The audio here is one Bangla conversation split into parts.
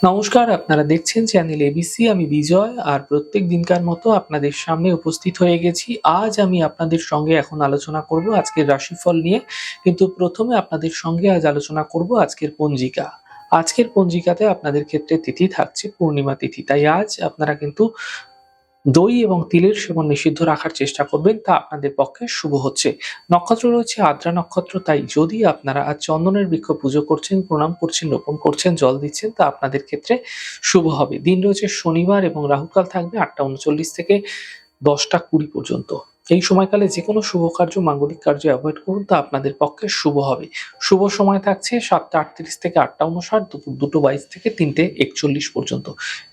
নমস্কার, আপনারা দেখছেন চ্যানেল এবিসি। আমি বিজয় আর প্রত্যেক দিনকার মতো আপনাদের সামনে উপস্থিত হয়ে গেছি। আজ আমি আপনাদের সঙ্গে এখন আলোচনা করব আজকের রাশিফল নিয়ে। কিন্তু প্রথমে আপনাদের সঙ্গে আজ আলোচনা করব আজকের পঞ্জিকা। আজকের পঞ্জিকাতে আপনাদের ক্ষেত্রে তিথি থাকছে পূর্ণিমা তিথি। তাই আজ আপনারা কিন্তু দই এবং তিলের সেবন নিষিদ্ধ রাখার চেষ্টা করবেন, তা আপনাদের পক্ষে শুভ হচ্ছে। নক্ষত্র রয়েছে আদ্রা নক্ষত্র, তাই যদি আপনারা আজ চন্দনের বৃক্ষ পুজো করছেন, প্রণাম করছেন, রোপণ করছেন, জল দিচ্ছেন, তা আপনাদের ক্ষেত্রে শুভ হবে। দিন রয়েছে শনিবার এবং রাহুকাল থাকবে 8টা 39 থেকে 10টা 20 পর্যন্ত। এই সময়কালে যেকোনো শুভ কার্য, মাঙ্গলিক কার্য এভয়েড করুন, তা আপনাদের পক্ষে শুভ হবে। শুভ সময় থাকছে 7টা 38 থেকে 8টা 59, দুপুর 2টো 22 থেকে 3টে 41 পর্যন্ত।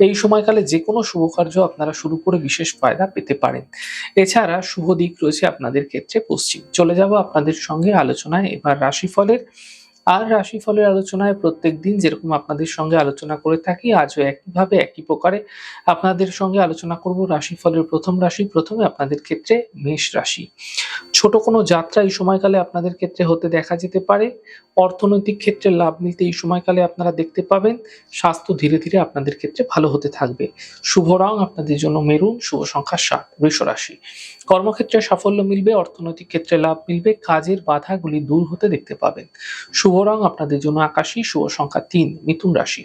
এই সময়কালে যেকোনো শুভ কার্য আপনারা শুরু করে বিশেষ ফায়দা পেতে পারেন। এছাড়া শুভ দিক রয়েছে আপনাদের ক্ষেত্রে পশ্চিম। চলে যাব আপনাদের সঙ্গে আলোচনায় এবার রাশিফলের। আর রাশিফলের আলোচনায় প্রত্যেকদিন যেরকম আপনাদের সঙ্গে আলোচনা করে থাকি, আজও একইভাবে একই প্রকারে আপনাদের সঙ্গে আলোচনা করব রাশিফলের প্রথম রাশি। প্রথমে আপনাদের ক্ষেত্রে মেষ রাশি। ছোট কোনো যাত্রা এই সময়কালে আপনাদের ক্ষেত্রে হতে দেখা যেতে পারে। অর্থনৈতিক ক্ষেত্রে লাভ মিলতে এই সময়কালে আপনারা দেখতে পাবেন। স্বাস্থ্য ধীরে ধীরে আপনাদের ক্ষেত্রে ভালো হতে থাকবে। শুভ রং আপনাদের জন্য মেরুন, শুভ সংখ্যা 7। বৃষ রাশি। কর্মক্ষেত্রে সাফল্য মিলবে, অর্থনৈতিক ক্ষেত্রে লাভ মিলবে, কাজের বাধাগুলি দূর হতে দেখতে পাবেন। শুভ রং আপনাদের জন্য আকাশী, শুভ সংখ্যা 3। মিথুন রাশি।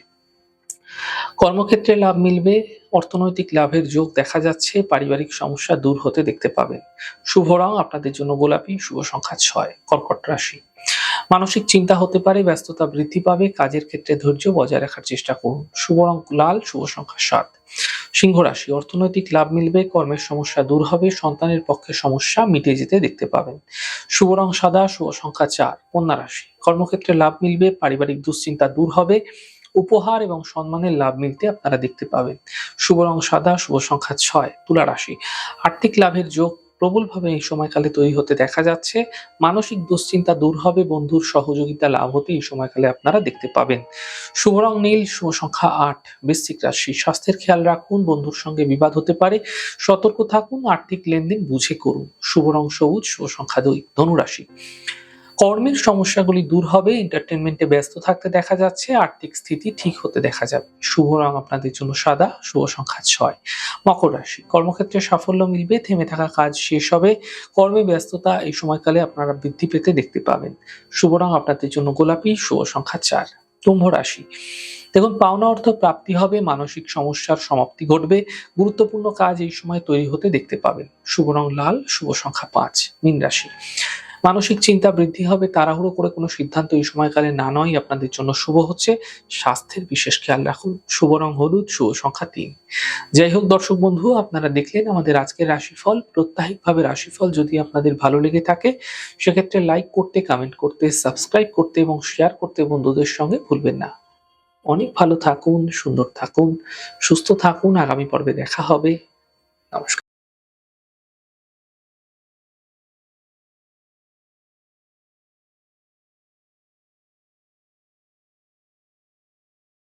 কর্মক্ষেত্রে লাভ মিলবে, অর্থনৈতিক লাভের যোগ দেখা যাচ্ছে, পারিবারিক সমস্যা দূর হতে দেখতে পাবেন। শুভ রং আপনাদের জন্য গোলাপি, শুভ সংখ্যা 6। কর্কট রাশি। মানসিক চিন্তা হতে পারে, ব্যস্ততা বৃদ্ধি পাবে, কাজের ক্ষেত্রে ধৈর্য বজায় রাখার চেষ্টা করুন। শুভ রং লাল, শুভ সংখ্যা 7। সিংহ রাশি। অর্থনৈতিক লাভ মিলবে, কর্মের সমস্যা দূর হবে, সন্তানের পক্ষে সমস্যা মিটে যেতে দেখতে পাবেন। শুভ রং সাদা, শুভ সংখ্যা 4। কন্যা রাশি। কর্মক্ষেত্রে লাভ মিলবে, পারিবারিক দুশ্চিন্তা দূর হবে, উপহার এবং সম্মানের লাভ মিলতে আপনারা দেখতে পাবেন। শুভ রং সাদা, শুভ সংখ্যা 6। তুলা রাশি। আর্থিক লাভের যোগ প্রবলভাবে এই সময়কালে তৈরি হতে দেখা যাচ্ছে। মানসিক দুশ্চিন্তা দূর হবে, বন্ধুর সহযোগিতা লাভ হতে এই সময়কালে আপনারা দেখতে পাবেন। শুভ রং নীল, শুভ সংখ্যা 8। বৃশ্চিক রাশি। স্বাস্থ্যের খেয়াল রাখুন, বন্ধুর সঙ্গে বিবাদ হতে পারে, সতর্ক থাকুন, আর্থিক লেনদেন বুঝে করুন। শুভ রং সবুজ, শুভ সংখ্যা 2। ধনু রাশি। কর্মের সমস্যাগুলি দূর হবে, এন্টারটেইনমেন্টে ব্যস্ত থাকতে দেখা যাচ্ছে, আর্থিক স্থিতি ঠিক হতে দেখা যাবে। শুভ রং আপনাদের জন্য সাদা, শুভ সংখ্যা 6। মকর রাশি। কর্মক্ষেত্রে সাফল্য মিলবে, থেমে থাকা কাজ শেষ হবে, কর্মে ব্যস্ততা এই সময়কালে আপনারা বৃদ্ধি পেতে দেখতে পাবেন। শুভ রং আপনাদের জন্য গোলাপি, শুভ সংখ্যা 4। কুম্ভ রাশি। দেখুন, পাওনা অর্থ প্রাপ্তি হবে, মানসিক সমস্যার সমাপ্তি ঘটবে, গুরুত্বপূর্ণ কাজ এই সময় তৈরি হতে দেখতে পাবেন। শুভ রং লাল, শুভ সংখ্যা 5। মীন রাশি। মানসিক চিন্তা বৃদ্ধি হবে, তাড়াহুড়ো করে কোনো সিদ্ধান্ত এই সময়কালে না নয় আপনাদের জন্য শুভ হচ্ছে। স্বাস্থ্যের বিশেষ খেয়াল রাখুন। শুভ রং হলুদ, শুভ সংখ্যা 3। যাই হোক দর্শক বন্ধু, আপনারা দেখলেন আমাদের আজকের রাশিফল। প্রত্যাহিকভাবে রাশিফল যদি আপনাদের ভালো লেগে থাকে, সেক্ষেত্রে লাইক করতে, কমেন্ট করতে, সাবস্ক্রাইব করতে এবং শেয়ার করতে বন্ধুদের সঙ্গে ভুলবেন না। অনেক ভালো থাকুন, সুন্দর থাকুন, সুস্থ থাকুন। আগামী পর্বে দেখা হবে। নমস্কার।